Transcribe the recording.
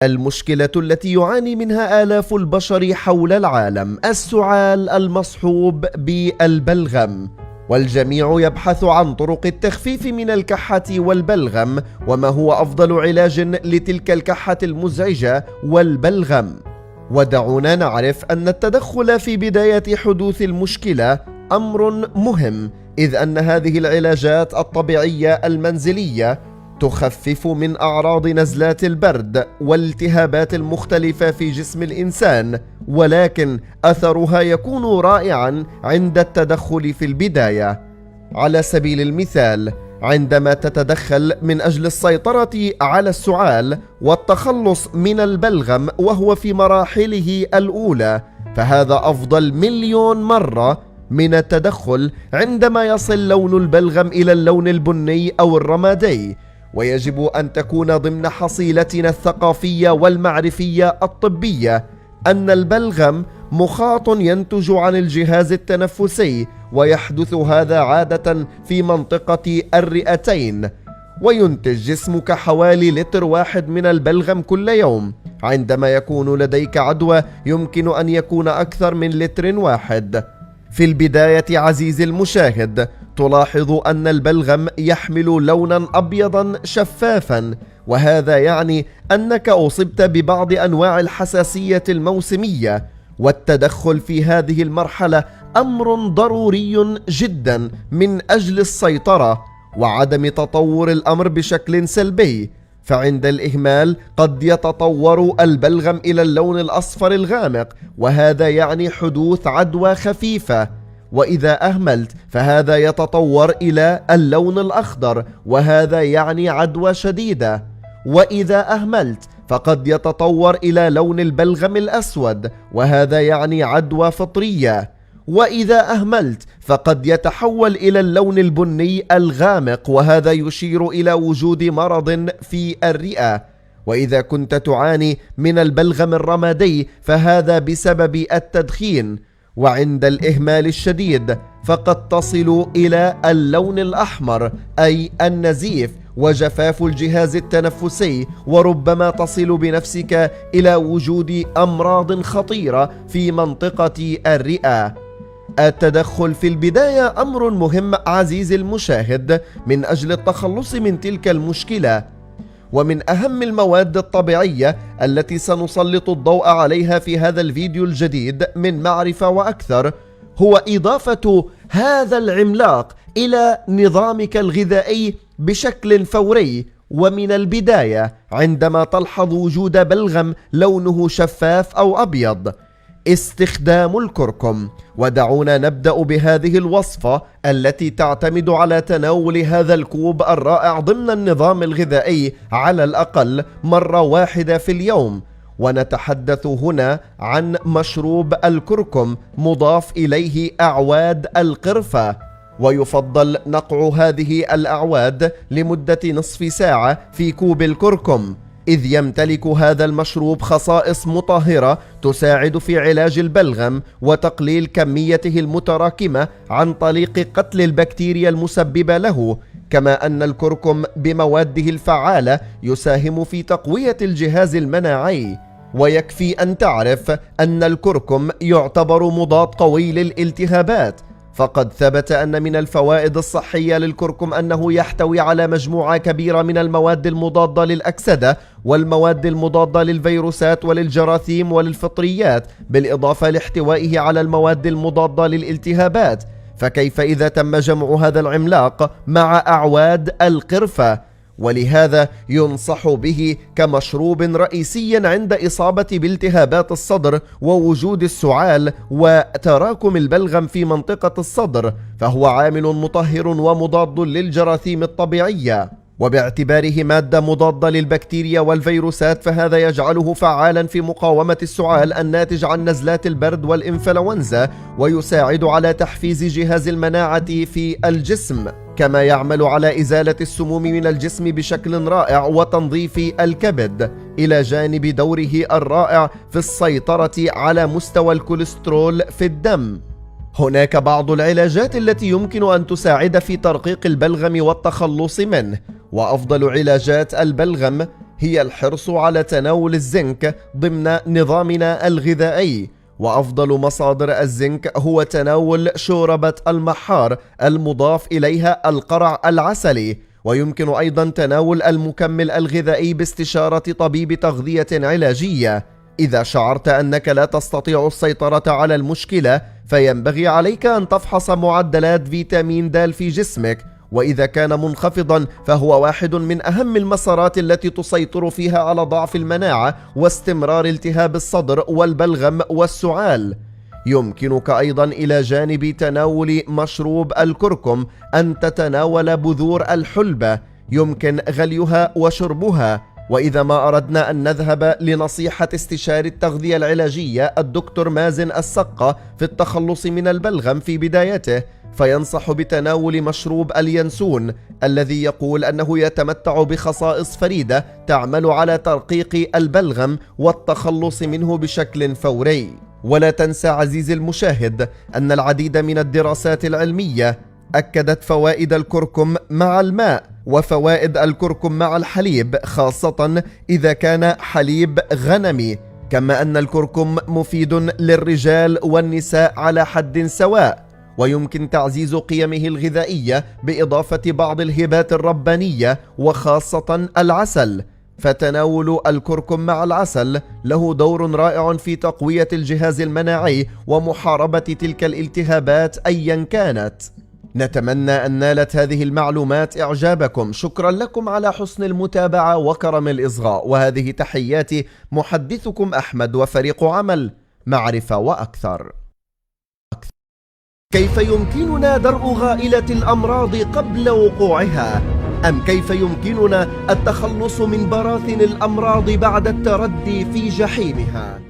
المشكلة التي يعاني منها آلاف البشر حول العالم السعال المصحوب بالبلغم، والجميع يبحث عن طرق التخفيف من الكحة والبلغم، وما هو أفضل علاج لتلك الكحة المزعجة والبلغم. ودعونا نعرف أن التدخل في بداية حدوث المشكلة أمر مهم، إذ أن هذه العلاجات الطبيعية المنزلية تخفف من أعراض نزلات البرد والالتهابات المختلفة في جسم الإنسان، ولكن أثرها يكون رائعا عند التدخل في البداية. على سبيل المثال، عندما تتدخل من أجل السيطرة على السعال والتخلص من البلغم وهو في مراحله الأولى، فهذا أفضل مليون مرة من التدخل عندما يصل لون البلغم إلى اللون البني أو الرمادي. ويجب أن تكون ضمن حصيلتنا الثقافية والمعرفية الطبية أن البلغم مخاط ينتج عن الجهاز التنفسي، ويحدث هذا عادة في منطقة الرئتين، وينتج جسمك حوالي لتر واحد من البلغم كل يوم. عندما يكون لديك عدوى يمكن أن يكون أكثر من لتر واحد. في البداية عزيزي المشاهد، تلاحظ أن البلغم يحمل لونا أبيضا شفافا، وهذا يعني أنك أصبت ببعض أنواع الحساسية الموسمية، والتدخل في هذه المرحلة أمر ضروري جدا من أجل السيطرة وعدم تطور الأمر بشكل سلبي. فعند الإهمال قد يتطور البلغم إلى اللون الأصفر الغامق، وهذا يعني حدوث عدوى خفيفة. وإذا أهملت فهذا يتطور إلى اللون الأخضر، وهذا يعني عدوى شديدة. وإذا أهملت فقد يتطور إلى لون البلغم الأسود، وهذا يعني عدوى فطرية. وإذا أهملت فقد يتحول إلى اللون البني الغامق، وهذا يشير إلى وجود مرض في الرئة. وإذا كنت تعاني من البلغم الرمادي فهذا بسبب التدخين. وعند الإهمال الشديد فقد تصل إلى اللون الأحمر أي النزيف وجفاف الجهاز التنفسي، وربما تصل بنفسك إلى وجود أمراض خطيرة في منطقة الرئة. التدخل في البداية أمر مهم عزيزي المشاهد من أجل التخلص من تلك المشكلة. ومن أهم المواد الطبيعية التي سنسلط الضوء عليها في هذا الفيديو الجديد من معرفة وأكثر هو إضافة هذا العملاق إلى نظامك الغذائي بشكل فوري ومن البداية عندما تلحظ وجود بلغم لونه شفاف أو أبيض. استخدام الكركم. ودعونا نبدأ بهذه الوصفة التي تعتمد على تناول هذا الكوب الرائع ضمن النظام الغذائي على الأقل مرة واحدة في اليوم. ونتحدث هنا عن مشروب الكركم مضاف إليه أعواد القرفة، ويفضل نقع هذه الأعواد لمدة نصف ساعة في كوب الكركم، إذ يمتلك هذا المشروب خصائص مطهرة تساعد في علاج البلغم وتقليل كميته المتراكمة عن طريق قتل البكتيريا المسببة له. كما أن الكركم بمواده الفعالة يساهم في تقوية الجهاز المناعي. ويكفي أن تعرف أن الكركم يعتبر مضاد قوي للالتهابات، فقد ثبت أن من الفوائد الصحية للكركم أنه يحتوي على مجموعة كبيرة من المواد المضادة للأكسدة والمواد المضادة للفيروسات وللجراثيم وللفطريات، بالإضافة لاحتوائه على المواد المضادة للالتهابات. فكيف إذا تم جمع هذا العملاق مع أعواد القرفة؟ ولهذا ينصح به كمشروب رئيسي عند إصابة بالتهابات الصدر ووجود السعال وتراكم البلغم في منطقة الصدر، فهو عامل مطهر ومضاد للجراثيم الطبيعية. وباعتباره مادة مضادة للبكتيريا والفيروسات فهذا يجعله فعالا في مقاومة السعال الناتج عن نزلات البرد والإنفلونزا، ويساعد على تحفيز جهاز المناعة في الجسم، كما يعمل على إزالة السموم من الجسم بشكل رائع وتنظيف الكبد، إلى جانب دوره الرائع في السيطرة على مستوى الكوليسترول في الدم. هناك بعض العلاجات التي يمكن أن تساعد في ترقيق البلغم والتخلص منه، وأفضل علاجات البلغم هي الحرص على تناول الزنك ضمن نظامنا الغذائي، وأفضل مصادر الزنك هو تناول شوربة المحار المضاف إليها القرع العسلي، ويمكن أيضا تناول المكمل الغذائي باستشارة طبيب تغذية علاجية. إذا شعرت أنك لا تستطيع السيطرة على المشكلة فينبغي عليك أن تفحص معدلات فيتامين د في جسمك، وإذا كان منخفضا فهو واحد من أهم المسارات التي تسيطر فيها على ضعف المناعة واستمرار التهاب الصدر والبلغم والسعال. يمكنك أيضا إلى جانب تناول مشروب الكركم أن تتناول بذور الحلبة، يمكن غليها وشربها. وإذا ما أردنا أن نذهب لنصيحة استشاري التغذية العلاجية الدكتور مازن السقة في التخلص من البلغم في بدايته، فينصح بتناول مشروب اليانسون الذي يقول أنه يتمتع بخصائص فريدة تعمل على ترقيق البلغم والتخلص منه بشكل فوري. ولا تنسى عزيزي المشاهد أن العديد من الدراسات العلمية أكدت فوائد الكركم مع الماء وفوائد الكركم مع الحليب، خاصة إذا كان حليب غنمي، كما أن الكركم مفيد للرجال والنساء على حد سواء، ويمكن تعزيز قيمه الغذائية بإضافة بعض الهبات الربانية وخاصة العسل. فتناول الكركم مع العسل له دور رائع في تقوية الجهاز المناعي ومحاربة تلك الالتهابات أيا كانت. نتمنى أن نالت هذه المعلومات إعجابكم. شكرا لكم على حسن المتابعة وكرم الإصغاء، وهذه تحياتي محدثكم أحمد وفريق عمل معرفة وأكثر. كيف يمكننا درء غائلة الأمراض قبل وقوعها؟ أم كيف يمكننا التخلص من براثن الأمراض بعد التردي في جحيمها؟